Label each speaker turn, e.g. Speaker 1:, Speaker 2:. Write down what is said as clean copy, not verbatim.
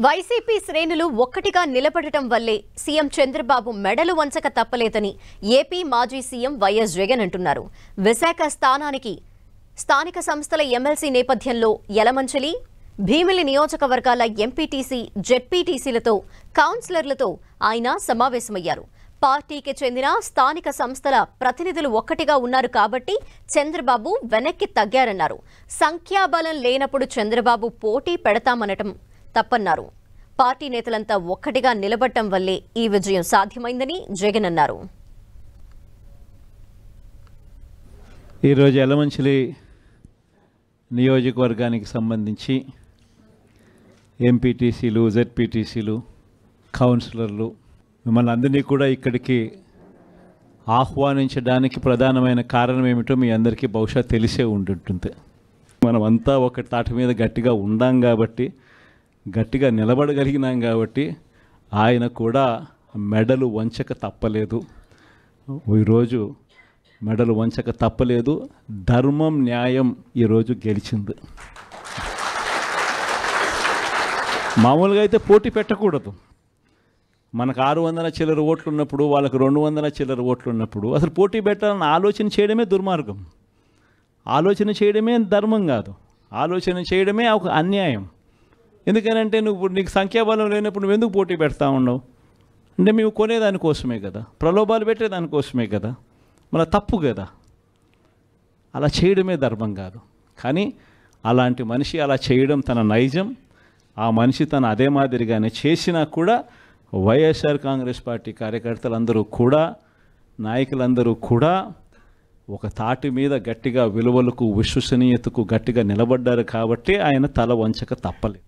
Speaker 1: YCP శ్రేణులు ఒక్కటిగా నిలబడటం వల్లే సీఎం చంద్రబాబు మెడలు వంచక తప్పలేదని ఏపీ మాజీ సీఎం వైఎస్ జగన్ అంటున్నారు. విశాఖ స్థానిక సంస్థల ఎమ్మెల్సీ నేపథ్యంలో యలమంచిలి, భీమిలి నియోజకవర్గాల ఎంపీటీసీ, జెడ్పీటీసీలతో, కౌన్సిలర్లతో ఆయన సమావేశమయ్యారు. పార్టీకి చెందిన స్థానిక సంస్థల ప్రతినిధులు ఒక్కటిగా ఉన్నారు కాబట్టి చంద్రబాబు వెనక్కి తగ్గారన్నారు. సంఖ్యాబలం లేనప్పుడు చంద్రబాబు పోటీ పెడతామనటం తప్పన్నారు. పార్టీ నేతలంతా ఒక్కటిగా నిలబడటం వల్లే ఈ విజయం సాధ్యమైందని జగన్ అన్నారు.
Speaker 2: ఈరోజు యలమంచిలి నియోజకవర్గానికి సంబంధించి ఎంపీటీసీలు, జెడ్పీటీసీలు, కౌన్సిలర్లు మిమ్మల్ని అందరినీ కూడా ఇక్కడికి ఆహ్వానించడానికి ప్రధానమైన కారణం ఏమిటో మీ అందరికీ బహుశా తెలిసే ఉంటుంటుంది. మనమంతా ఒక తాటి మీద గట్టిగా ఉండాం కాబట్టి, గట్టిగా నిలబడగలిగినాం కాబట్టి ఆయన కూడా మెడలు వంచక తప్పలేదు. ఈరోజు మెడలు వంచక తప్పలేదు. ధర్మం, న్యాయం ఈరోజు గెలిచింది. మామూలుగా అయితే పోటీ పెట్టకూడదు. మనకు 600 చిల్లర ఓట్లు ఉన్నప్పుడు, వాళ్ళకు 200 చిల్లర ఓట్లు ఉన్నప్పుడు అసలు పోటీ పెట్టాలని ఆలోచన చేయడమే దుర్మార్గం. ఆలోచన చేయడమే ధర్మం కాదు, ఆలోచన చేయడమే ఒక అన్యాయం. ఎందుకనంటే నీకు సంఖ్యాబలం లేనప్పుడు నువ్వు ఎందుకు పోటీ పెడతా ఉండవు? అంటే మేము కొనేదానికోసమే కదా, ప్రలోభాలు పెట్టేదానికోసమే కదా, మన తప్పు కదా. అలా చేయడమే ధర్మం కాదు. కానీ అలాంటి మనిషి అలా చేయడం తన నైజం. ఆ మనిషి తన అదే మాదిరిగానే చేసినా కూడా వైఎస్ఆర్ కాంగ్రెస్ పార్టీ కార్యకర్తలందరూ కూడా, నాయకులందరూ కూడా ఒక తాటి మీద గట్టిగా విలువలకు, విశ్వసనీయతకు గట్టిగా నిలబడ్డారు కాబట్టి ఆయన తల వంచక తప్పలేదు.